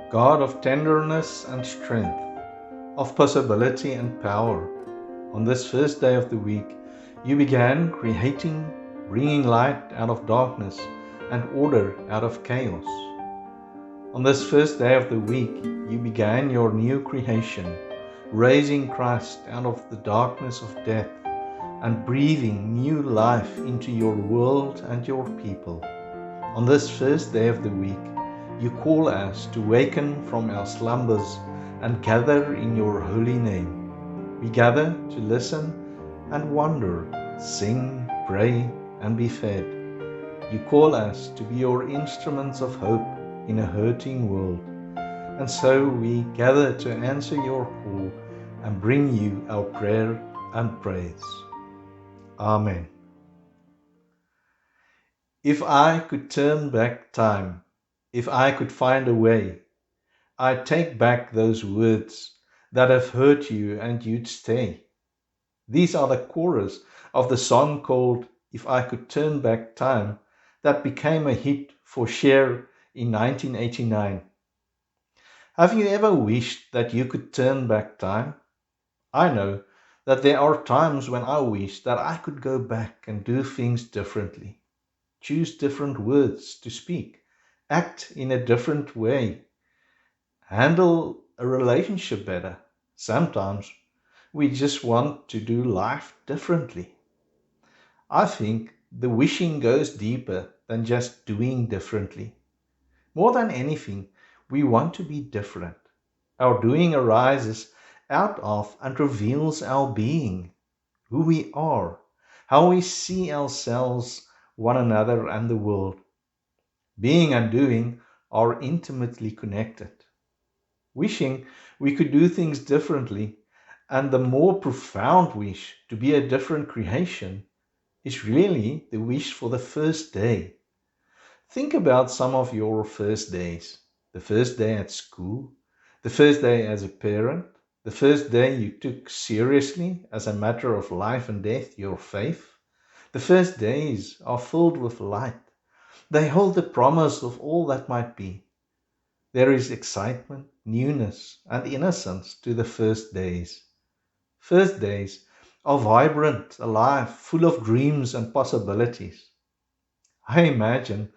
God of tenderness and strength, of possibility and power, on this first day of the week, you began creating, bringing light out of darkness and order out of chaos. On this first day of the week, you began your new creation, raising Christ out of the darkness of death and breathing new life into your world and your people. On this first day of the week, you call us to waken from our slumbers and gather in your holy name. We gather to listen and wonder, sing, pray, and be fed. You call us to be your instruments of hope in a hurting world. And so we gather to answer your call and bring you our prayer and praise. Amen. If I could turn back time, if I could find a way, I'd take back those words that have hurt you and you'd stay. These are the chorus of the song called If I Could Turn Back Time that became a hit for Cher in 1989. Have you ever wished that you could turn back time? I know that there are times when I wish that I could go back and do things differently, choose different words to speak, act in a different way, handle a relationship better. Sometimes we just want to do life differently. I think the wishing goes deeper than just doing differently. More than anything, we want to be different. Our doing arises out of and reveals our being, who we are, how we see ourselves, one another, and the world. Being and doing are intimately connected. Wishing we could do things differently, and the more profound wish to be a different creation, is really the wish for the first day. Think about some of your first days. The first day at school, the first day as a parent, the first day you took seriously as a matter of life and death your faith. The first days are filled with light. They hold the promise of all that might be. There is excitement, newness, and innocence to the first days. First days are vibrant, alive, full of dreams and possibilities. I imagine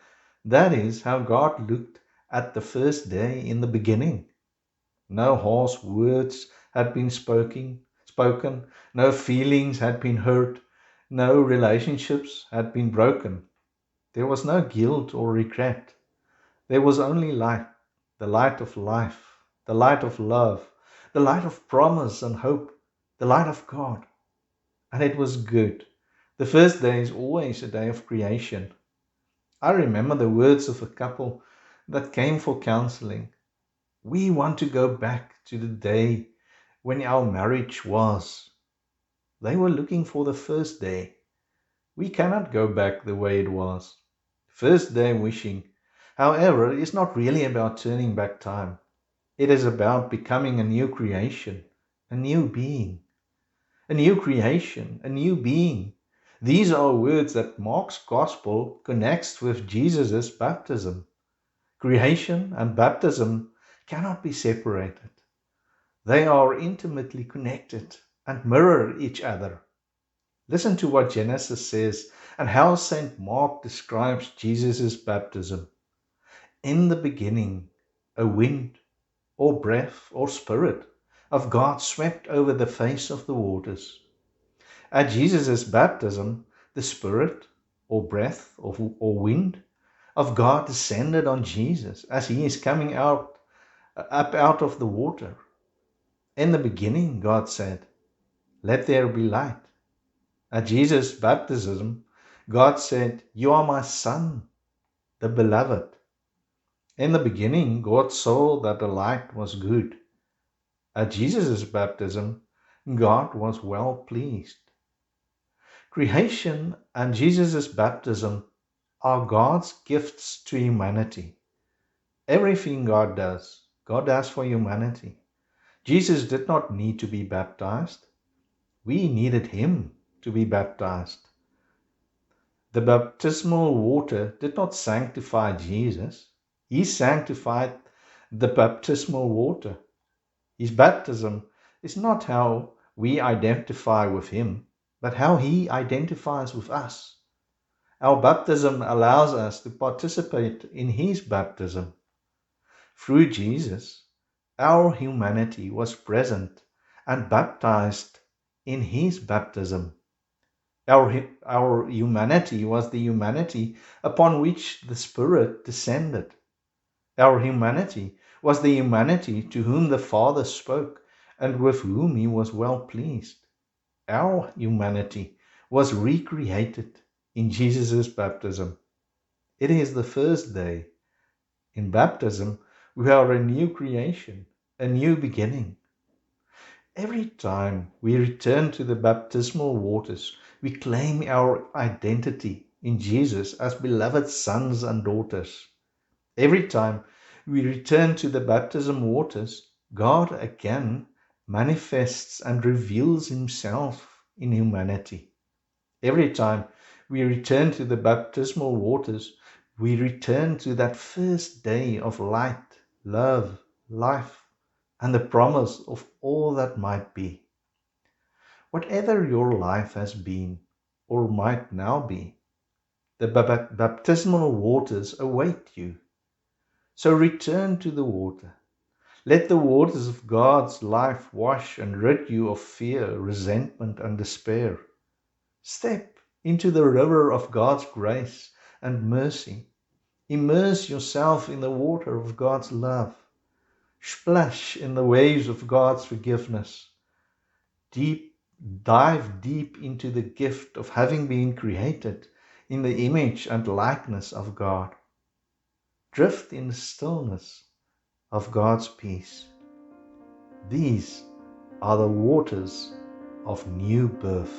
that is how God looked at the first day in the beginning. No harsh words had been spoken, no feelings had been hurt, no relationships had been broken. There was no guilt or regret. There was only light, the light of life, the light of love, the light of promise and hope, the light of God. And it was good. The first day is always a day of creation. I remember the words of a couple that came for counseling. We want to go back to the day when our marriage was. They were looking for the first day. We cannot go back the way it was. First day wishing, however, is not really about turning back time. It is about becoming a new creation, a new being. A new creation, a new being. These are words that Mark's gospel connects with Jesus' baptism. Creation and baptism cannot be separated. They are intimately connected and mirror each other. Listen to what Genesis says and how St. Mark describes Jesus' baptism. In the beginning, a wind or breath or spirit of God swept over the face of the waters. At Jesus' baptism, the spirit or breath or wind of God descended on Jesus as he is coming up out of the water. In the beginning, God said, "Let there be light." At Jesus' baptism, God said, "You are my Son, the Beloved." In the beginning, God saw that the light was good. At Jesus' baptism, God was well pleased. Creation and Jesus' baptism are God's gifts to humanity. Everything God does for humanity. Jesus did not need to be baptized. We needed him to be baptized. The baptismal water did not sanctify Jesus. He sanctified the baptismal water. His baptism is not how we identify with him, but how he identifies with us. Our baptism allows us to participate in his baptism. Through Jesus, our humanity was present and baptized in his baptism. Our humanity was the humanity upon which the Spirit descended. Our humanity was the humanity to whom the Father spoke and with whom he was well pleased. Our humanity was recreated in Jesus' baptism. It is the first day. In baptism, we are a new creation, a new beginning. Every time we return to the baptismal waters, we claim our identity in Jesus as beloved sons and daughters. Every time we return to the baptism waters, God again manifests and reveals himself in humanity. Every time we return to the baptismal waters, we return to that first day of light, love, life, and the promise of all that might be. Whatever your life has been or might now be, the baptismal waters await you. So return to the water. Let the waters of God's life wash and rid you of fear, resentment, and despair. Step into the river of God's grace and mercy. Immerse yourself in the water of God's love. Splash in the waves of God's forgiveness. Dive deep into the gift of having been created in the image and likeness of God. Drift in the stillness of God's peace. These are the waters of new birth.